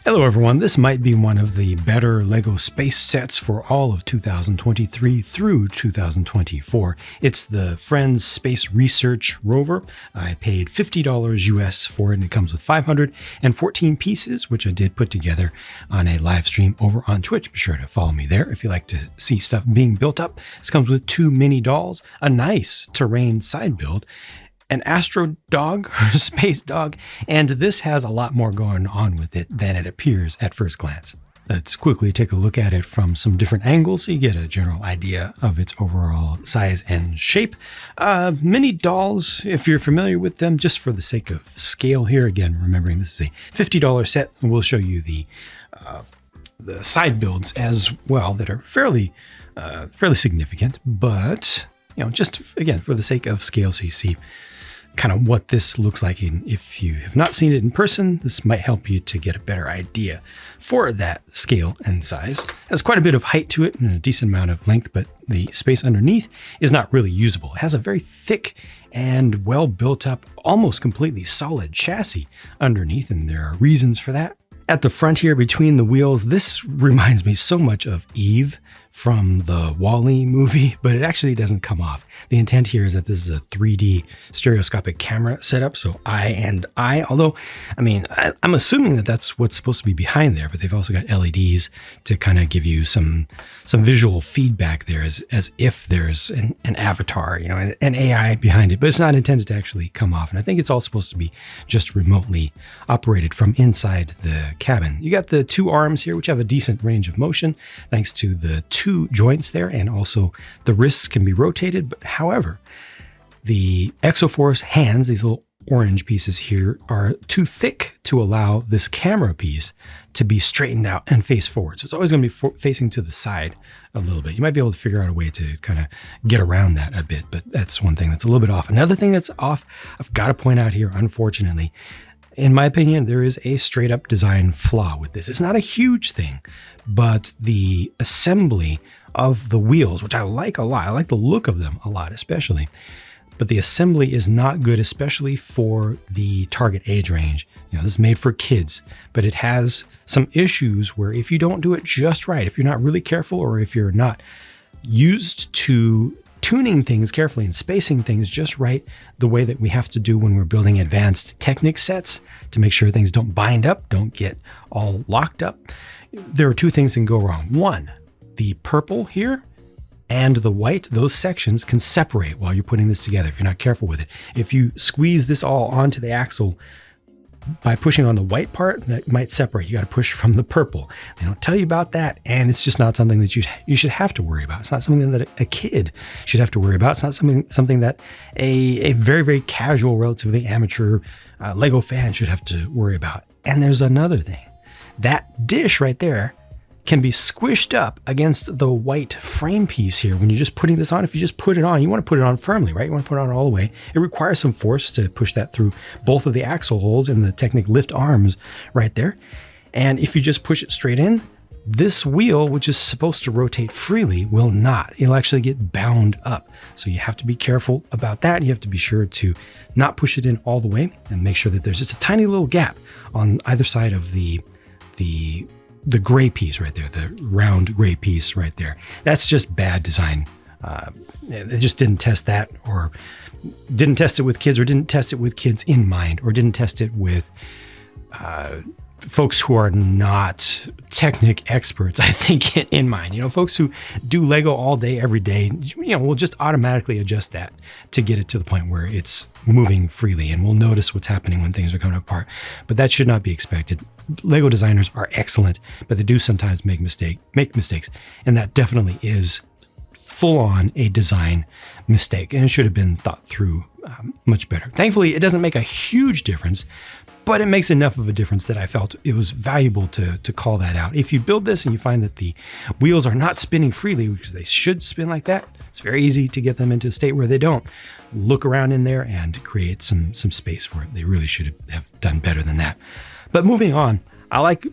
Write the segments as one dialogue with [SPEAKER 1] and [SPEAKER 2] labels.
[SPEAKER 1] Hello everyone, this might be one of the better LEGO space sets for all of 2023 through 2024. It's the Friends Space Research Rover. I paid $50 US for it, and it comes with 514 pieces, which I did put together on a live stream over on Twitch. Be sure to follow me there if you like to see stuff being built up. This comes with 2 mini dolls, a nice terrain side build, an astro dog or space dog, and this has a lot more going on with it than it appears at first glance. Let's quickly take a look at it from some different angles so you get a general idea of its overall size and shape. Mini dolls, if you're familiar with them, just for the sake of scale here, again, remembering this is a $50 set, and we'll show you the side builds as well that are fairly significant, but just again, for the sake of scale, so you see kind of what this looks like. And if you have not seen it in person, this might help you to get a better idea for that scale and size. It has quite a bit of height to it and a decent amount of length, but the space underneath is not really usable. It has a very thick and well built up, almost completely solid chassis underneath, and there are reasons for that. At the front here between the wheels, this reminds me so much of Eve from the WALL-E movie, but it actually doesn't come off. The intent here is that this is a 3D stereoscopic camera setup, so eye and eye, although, I'm assuming that that's what's supposed to be behind there, but they've also got LEDs to kind of give you some visual feedback there as if there's an avatar, an AI behind it, but it's not intended to actually come off. And I think it's all supposed to be just remotely operated from inside the cabin. You got the 2 arms here, which have a decent range of motion, thanks to the 2 joints there, and also the wrists can be rotated. But however, the Exoforce hands, these little orange pieces here, are too thick to allow this camera piece to be straightened out and face forward. So it's always going to be facing to the side a little bit. You might be able to figure out a way to kind of get around that a bit, but that's one thing that's a little bit off. Another thing that's off, I've got to point out here, unfortunately, in my opinion, there is a straight up design flaw with this. It's not a huge thing, but the assembly of the wheels, which I like a lot, I like the look of them a lot, especially, but the assembly is not good, especially for the target age range. This is made for kids, but it has some issues where if you don't do it just right, if you're not really careful, or if you're not used to tuning things carefully and spacing things just right, the way that we have to do when we're building advanced Technic sets to make sure things don't bind up, don't get all locked up, there are 2 things that can go wrong. One, the purple here and the white, those sections can separate while you're putting this together if you're not careful with it. If you squeeze this all onto the axle by pushing on the white part, that might separate. You got to push from the purple. They don't tell you about that, and it's just not something that you should have to worry about. It's not something that a kid should have to worry about. It's not something that a very, very casual, relatively amateur LEGO fan should have to worry about. And there's another thing. That dish right there can be squished up against the white frame piece here when you're just putting this on. If you just put it on, you want to put it on firmly, right? You want to put it on all the way. It requires some force to push that through both of the axle holes in the Technic lift arms right there. And if you just push it straight in, this wheel, which is supposed to rotate freely, will not. It'll actually get bound up. So you have to be careful about that. You have to be sure to not push it in all the way and make sure that there's just a tiny little gap on either side of the gray piece right there, the round gray piece right there. That's just bad design. They just didn't test that, or didn't test it with kids, or didn't test it with kids in mind, or didn't test it with folks who are not Technic experts, I think, in mind. Folks who do LEGO all day, every day, will just automatically adjust that to get it to the point where it's moving freely, and we'll notice what's happening when things are coming apart. But that should not be expected. LEGO designers are excellent, but they do sometimes make mistakes, and that definitely is full-on a design mistake, and it should have been thought through much better. Thankfully, it doesn't make a huge difference, but it makes enough of a difference that I felt it was valuable to call that out. If you build this and you find that the wheels are not spinning freely, because they should spin like that, it's very easy to get them into a state where they don't. Look around in there and create some space for it. They really should have done better than that. But moving on, I like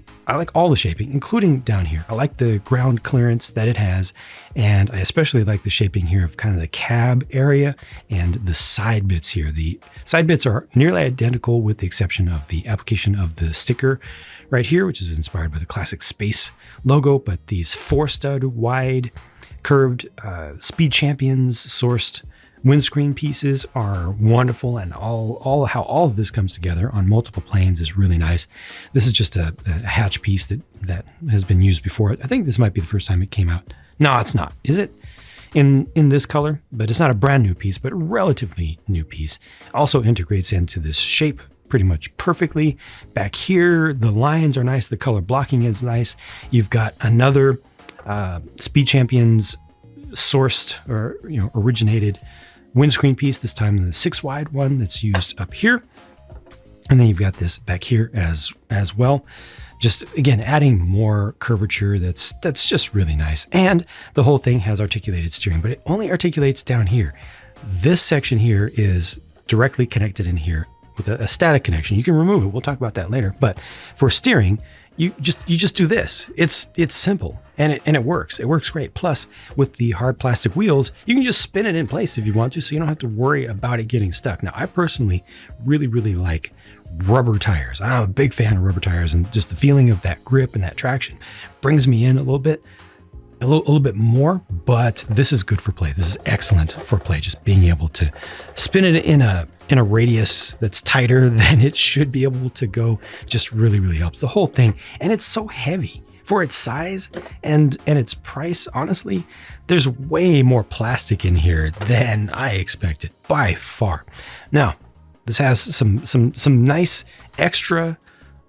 [SPEAKER 1] all the shaping, including down here. I like the ground clearance that it has, and I especially like the shaping here of kind of the cab area and the side bits here. The side bits are nearly identical with the exception of the application of the sticker right here, which is inspired by the classic space logo, but these 4-stud wide curved Speed Champions sourced windscreen pieces are wonderful, and all how all of this comes together on multiple planes is really nice. This is just a hatch piece that has been used before. I think this might be the first time it came out. No, it's not. Is it? In this color, but it's not a brand new piece, but a relatively new piece. Also integrates into this shape pretty much perfectly. Back here, the lines are nice. The color blocking is nice. You've got another Speed Champions sourced or originated windscreen piece, this time the 6-wide one that's used up here. And then you've got this back here as well. Just again, adding more curvature that's just really nice. And the whole thing has articulated steering, but it only articulates down here. This section here is directly connected in here with a static connection. You can remove it. We'll talk about that later. But for steering, you just do this. It's simple and it works. It works great. Plus, with the hard plastic wheels, you can just spin it in place if you want to, so you don't have to worry about it getting stuck. Now, I personally really like rubber tires. I'm a big fan of rubber tires, and just the feeling of that grip and that traction brings me in a little bit more, but this is good for play. This is excellent for play. Just being able to spin it in a radius that's tighter than it should be able to go just really helps the whole thing. And it's so heavy for its size and its price. Honestly, there's way more plastic in here than I expected by far. Now, this has some nice extra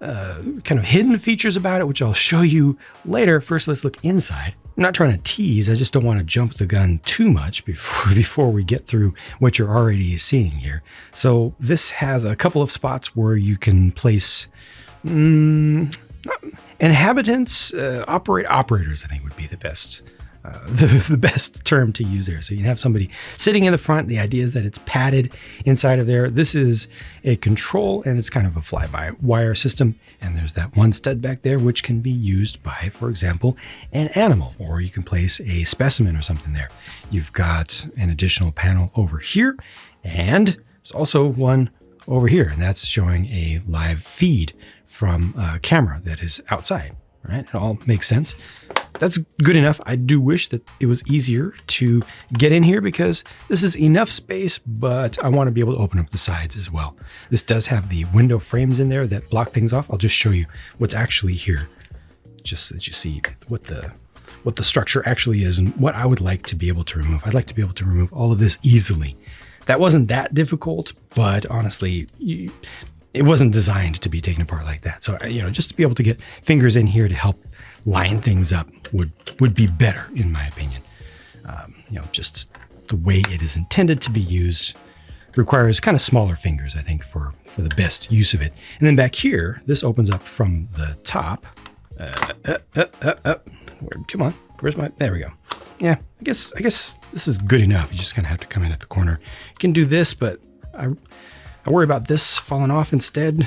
[SPEAKER 1] kind of hidden features about it, which I'll show you later. First, let's look inside. I'm not trying to tease. I just don't want to jump the gun too much before we get through what you're already seeing here. So this has a couple of spots where you can place inhabitants, operators, I think would be the best. The best term to use there. So you can have somebody sitting in the front. The idea is that it's padded inside of there. This is a control, and it's kind of a fly-by-wire system. And there's that one stud back there, which can be used by, for example, an animal, or you can place a specimen or something there. You've got an additional panel over here, and there's also one over here, and that's showing a live feed from a camera that is outside. Right? It all makes sense. That's good enough. I do wish that it was easier to get in here because this is enough space, but I want to be able to open up the sides as well. This does have the window frames in there that block things off. I'll just show you what's actually here, just so that you see what the structure actually is and what I would like to be able to remove. I'd like to be able to remove all of this easily. That wasn't that difficult, but honestly, it wasn't designed to be taken apart like that. So, just to be able to get fingers in here to help line things up would be better, in my opinion. Just the way it is intended to be used requires kind of smaller fingers, I think, for the best use of it. And then back here, this opens up from the top. Come on, there we go. Yeah, I guess this is good enough. You just kind of have to come in at the corner. You can do this, but I worry about this falling off instead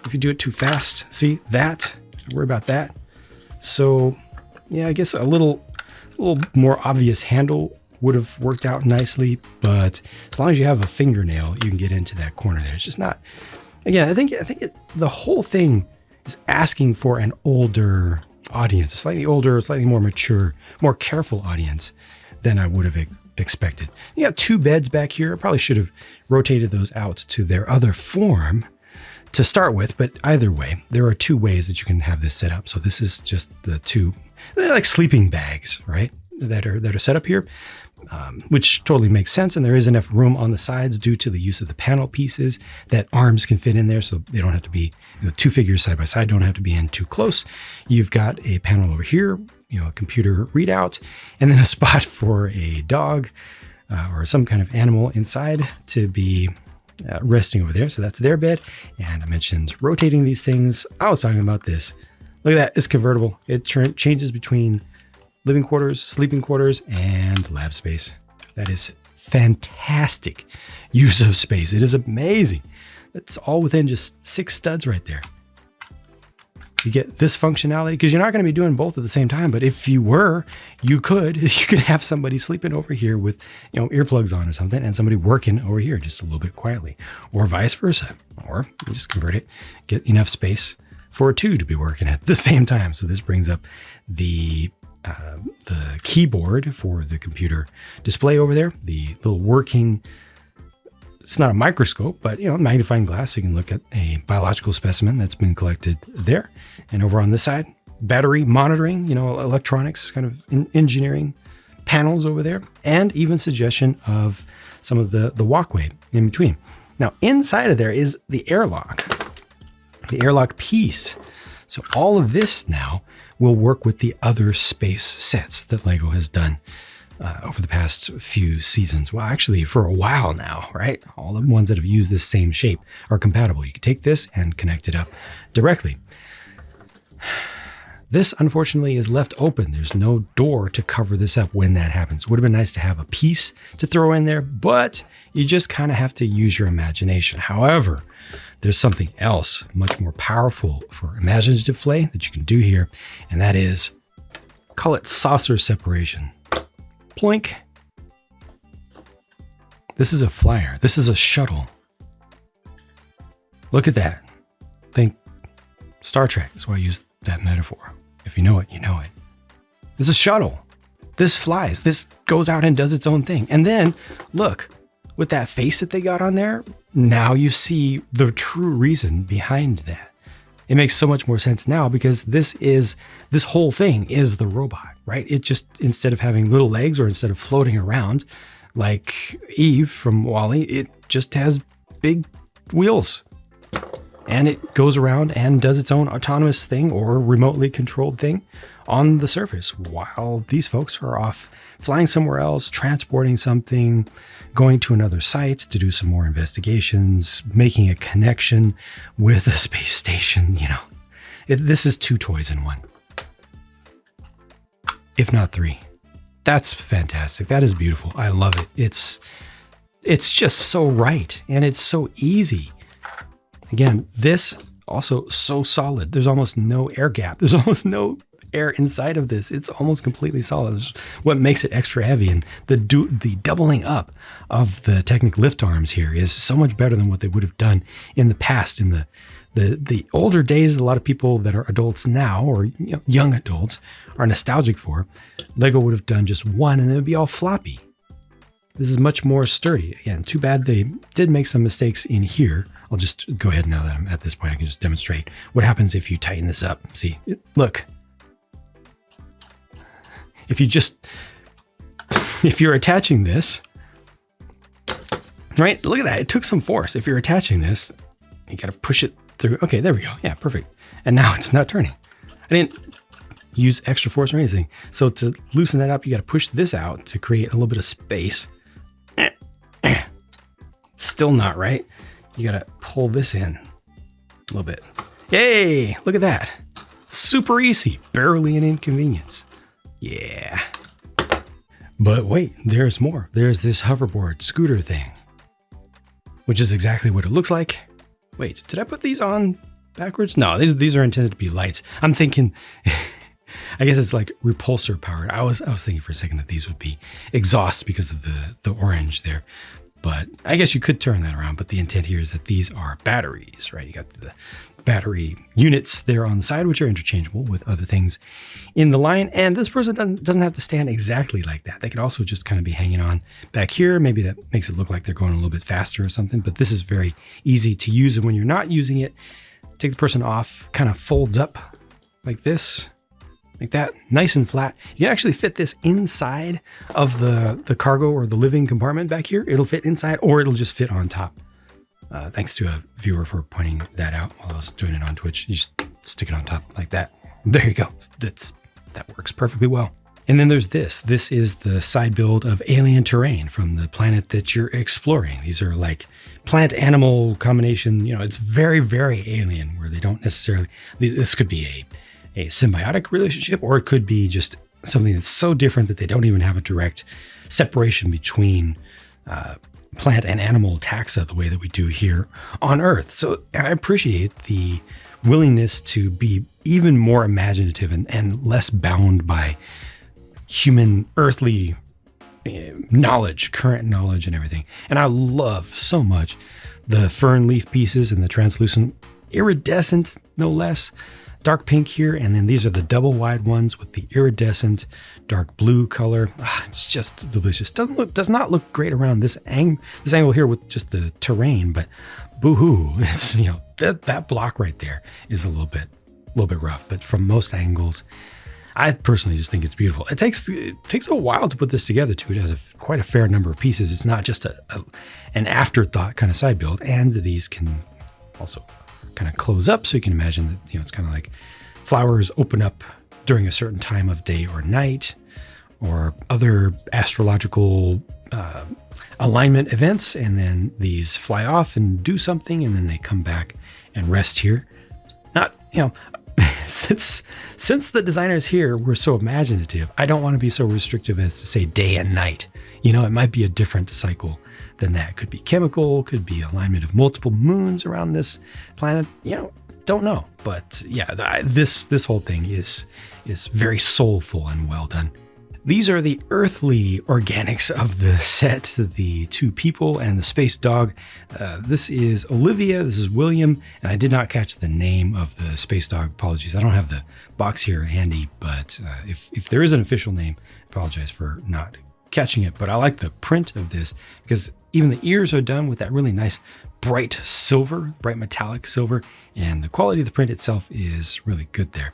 [SPEAKER 1] if you do it too fast. See that? I worry about that. So yeah, I guess a little more obvious handle would have worked out nicely, but as long as you have a fingernail, you can get into that corner there. It's just not, again, I think the whole thing is asking for an older audience, a slightly older, slightly more mature, more careful audience than I would have expected. You got 2 beds back here. I probably should have rotated those out to their other form to start with, but either way, there are 2 ways that you can have this set up. So this is just the 2, they're like sleeping bags, right? That are set up here, which totally makes sense. And there is enough room on the sides due to the use of the panel pieces that arms can fit in there. So they don't have to be, 2 figures side by side don't have to be in too close. You've got a panel over here, a computer readout, and then a spot for a dog or some kind of animal inside to be resting over there. So that's their bed. And I mentioned rotating these things. I was talking about this. Look at that. It's convertible. It changes between living quarters, sleeping quarters, and lab space. That is fantastic use of space. It is amazing. It's all within just 6 studs right there. You get this functionality because you're not going to be doing both at the same time. But if you were, you could have somebody sleeping over here with, earplugs on or something, and somebody working over here just a little bit quietly, or vice versa. Or you just convert it, get enough space for two to be working at the same time. So this brings up the keyboard for the computer display over there, the little working, it's not a microscope, but magnifying glass, so you can look at a biological specimen that's been collected there. And over on this side, battery monitoring, electronics, kind of engineering panels over there, and even suggestion of some of the walkway in between. Now, inside of there is the airlock piece. So all of this now will work with the other space sets that LEGO has done over the past few seasons. Well, actually for a while now, right? All the ones that have used this same shape are compatible. You can take this and connect it up directly. This, unfortunately, is left open. There's no door to cover this up when that happens. Would have been nice to have a piece to throw in there, but you just kind of have to use your imagination. However, there's something else much more powerful for imaginative play that you can do here, and that is, call it saucer separation. Ploink. This is a flyer. This is a shuttle. Look at that. Think Star Trek. That's why I use that metaphor. If you know it, you know it. It's a shuttle. This flies. This goes out and does its own thing. And then, look, with that face that they got on there, now you see the true reason behind that. It makes so much more sense now because this whole thing is the robot, right? It just, instead of having little legs or instead of floating around like Eve from WALL-E, it just has big wheels. And it goes around and does its own autonomous thing or remotely controlled thing on the surface while these folks are off flying somewhere else, transporting something, going to another site to do some more investigations, making a connection with the space station. This is two toys in one, if not three. That's fantastic. That is beautiful. I love it. It's just so right. And it's so easy. Again, this also so solid. There's almost no air gap. There's almost no air inside of this. It's almost completely solid. It's what makes it extra heavy. And the doubling up of the Technic lift arms here is so much better than what they would have done in the past. In the older days, a lot of people that are adults now, or young adults, are nostalgic for, LEGO would have done just one and it would be all floppy. This is much more sturdy. Again, too bad they did make some mistakes in here. I'll just go ahead now that I'm at this point. I can just demonstrate what happens if you tighten this up. See, look. If you're attaching this, right? Look at that. It took some force. If you're attaching this, you got to push it through. Okay, there we go. Yeah, perfect. And now it's not turning. I didn't use extra force or anything. So to loosen that up, you got to push this out to create a little bit of space. Still not right. You got to pull this in a little bit. Yay! Look at that. Super easy. Barely an inconvenience. Yeah. But wait, there's more. There's this hoverboard scooter thing, which is exactly what it looks like. Wait, did I put these on backwards? No, these are intended to be lights. I'm thinking, I guess it's like repulsor powered. I was thinking for a second that these would be exhausts because of the orange there. But I guess you could turn that around. But the intent here is that these are batteries, right? You got the battery units there on the side, which are interchangeable with other things in the line. And this person doesn't have to stand exactly like that. They could also just kind of be hanging on back here. Maybe that makes it look like they're going a little bit faster or something. But this is very easy to use. And when you're not using it, take the person off, kind of folds up like this. Like that, nice and flat. You can actually fit this inside of the cargo or the living compartment back here. It'll fit inside or it'll just fit on top. Thanks to a viewer for pointing that out while I was doing it on Twitch. You just stick it on top like that. There you go. That works perfectly well. And then there's this. This is the side build of alien terrain from the planet that you're exploring. These are like plant-animal combination. It's very, very alien where they don't necessarily... This could be a symbiotic relationship, or it could be just something that's so different that they don't even have a direct separation between plant and animal taxa the way that we do here on Earth. So I appreciate the willingness to be even more imaginative and less bound by human earthly knowledge, current knowledge and everything. And I love so much the fern leaf pieces and the translucent iridescent, no less. Dark pink here, and then these are the double wide ones with the iridescent dark blue color. It's just delicious. Does not look great around this angle here with just the terrain, but boo-hoo. It's, that block right there is a little bit rough, but from most angles, I personally just think it's beautiful. It takes a while to put this together too. It has quite a fair number of pieces. It's not just an afterthought kind of side build, and these can also kind of close up, so you can imagine that it's kind of like flowers open up during a certain time of day or night, or other astrological alignment events, and then these fly off and do something, and then they come back and rest here. Not since the designers here were so imaginative, I don't want to be so restrictive as to say day and night. It might be a different cycle than that. Could be chemical, could be alignment of multiple moons around this planet. Don't know. But yeah, this whole thing is very soulful and well done. These are the earthly organics of the set, the two people and the space dog. This is Olivia, this is William, and I did not catch the name of the space dog. Apologies, I don't have the box here handy, but if there is an official name, I apologize for not catching it. But I like the print of this because even the ears are done with that really nice bright metallic silver, and the quality of the print itself is really good there.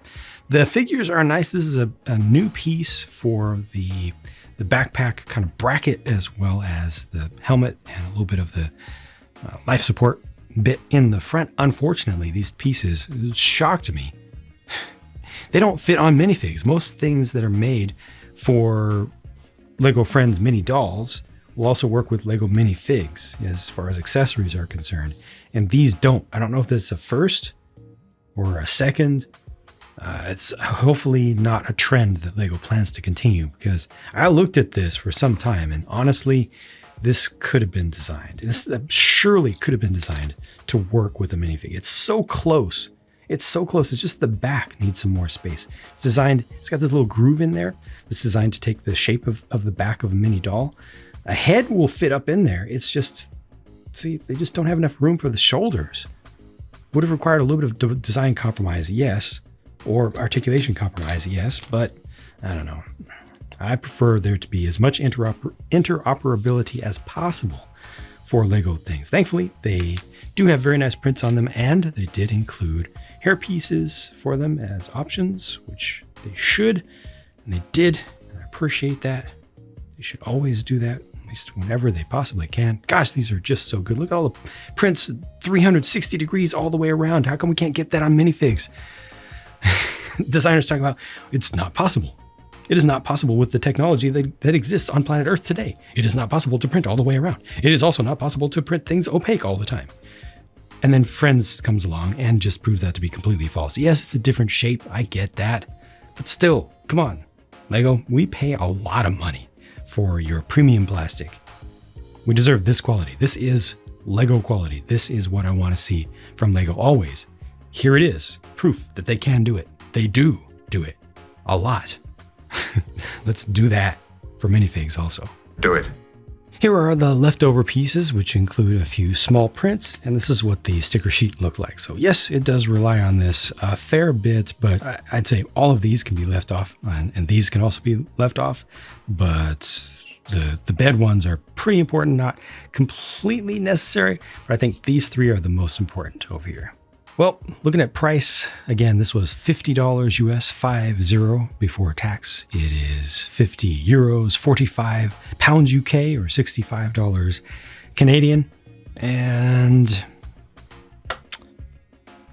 [SPEAKER 1] The figures are nice. This is a new piece for the backpack kind of bracket, as well as the helmet and a little bit of the life support bit in the front. Unfortunately, these pieces shocked me. They don't fit on minifigs. Most things that are made for Lego Friends mini dolls will also work with Lego minifigs as far as accessories are concerned. And these don't. I don't know if this is a first or a second. It's hopefully not a trend that Lego plans to continue, because I looked at this for some time, and honestly, this could have been designed. This surely could have been designed to work with a minifig. It's so close. It's just the back needs some more space. It's got this little groove in there. It's designed to take the shape of the back of a mini doll. A head will fit up in there. It's just, see, they just don't have enough room for the shoulders. Would have required a little bit of design compromise, yes. Or articulation compromise, yes, but I don't know. I prefer there to be as much interoperability as possible for Lego things. Thankfully, they do have very nice prints on them, and they did include hair pieces for them as options, which they should, and they did, and I appreciate that. They should always do that, at least whenever they possibly can. Gosh, these are just so good. Look at all the prints, 360 degrees all the way around. How come we can't get that on minifigs? Designers talking about it's not possible. It is not possible with the technology that exists on planet Earth today. It is not possible to print all the way around. It is also not possible to print things opaque all the time. And then Friends comes along and just proves that to be completely false. Yes, it's a different shape. I get that. But still, come on. Lego, we pay a lot of money for your premium plastic. We deserve this quality. This is Lego quality. This is what I want to see from Lego always. Here it is, proof that they can do it. They do it a lot. Let's do that for minifigs also.
[SPEAKER 2] Do it.
[SPEAKER 1] Here are the leftover pieces, which include a few small prints, and this is what the sticker sheet looked like. So yes, it does rely on this a fair bit, but I'd say all of these can be left off, and these can also be left off, but the bed ones are pretty important, not completely necessary, but I think these three are the most important over here. Well, looking at price, again, this was $50 US, 50 before tax. It is 50 euros, 45 pounds UK, or $65 Canadian. And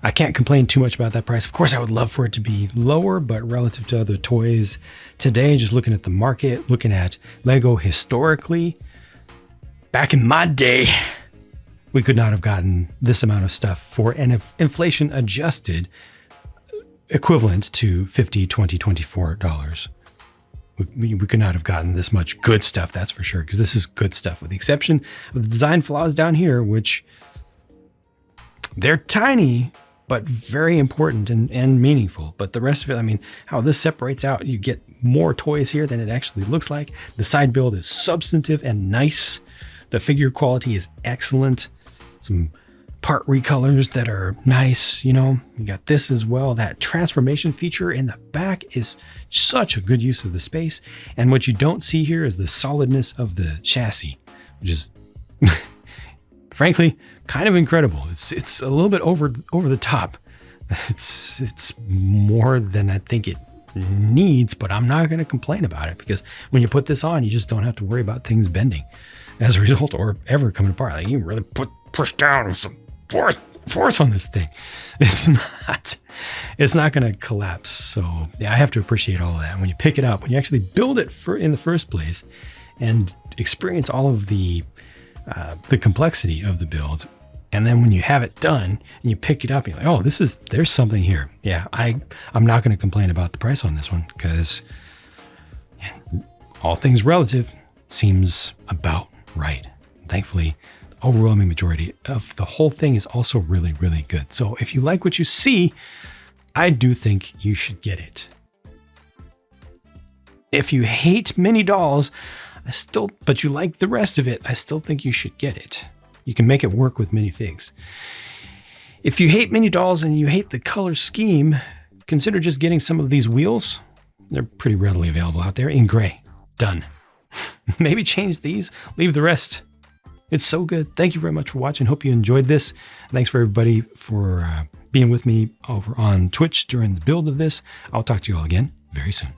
[SPEAKER 1] I can't complain too much about that price. Of course, I would love for it to be lower, but relative to other toys today, just looking at the market, looking at Lego historically, back in my day, we could not have gotten this amount of stuff for an inflation adjusted equivalent to $50, $20, $24. We could not have gotten this much good stuff, that's for sure, because this is good stuff, with the exception of the design flaws down here, which they're tiny, but very important and meaningful. But the rest of it, I mean, how this separates out, you get more toys here than it actually looks like. The side build is substantive and nice. The figure quality is excellent. Some part recolors that are nice. You got this as well. That transformation feature in the back is such a good use of the space. And what you don't see here is the solidness of the chassis, which is frankly kind of incredible. It's a little bit over the top. It's more than I think it needs, but I'm not going to complain about it, because when you put this on, you just don't have to worry about things bending as a result, or ever coming apart. Like, you really push down with some force on this thing. It's not going to collapse. So yeah, I have to appreciate all of that. When you pick it up, when you actually build it in the first place and experience all of the complexity of the build, and then when you have it done and you pick it up, you're like, oh, there's something here. Yeah, I'm not going to complain about the price on this one, because all things relative, seems about right. Thankfully, the overwhelming majority of the whole thing is also really, really good. So if you like what you see, I do think you should get it. If you hate mini dolls, but you like the rest of it, I still think you should get it. You can make it work with minifigs. If you hate mini dolls and you hate the color scheme, consider just getting some of these wheels. They're pretty readily available out there in gray. Done. Maybe change these, leave the rest. It's so good. Thank you very much for watching. Hope you enjoyed this. Thanks for everybody for being with me over on Twitch during the build of this. I'll talk to you all again very soon.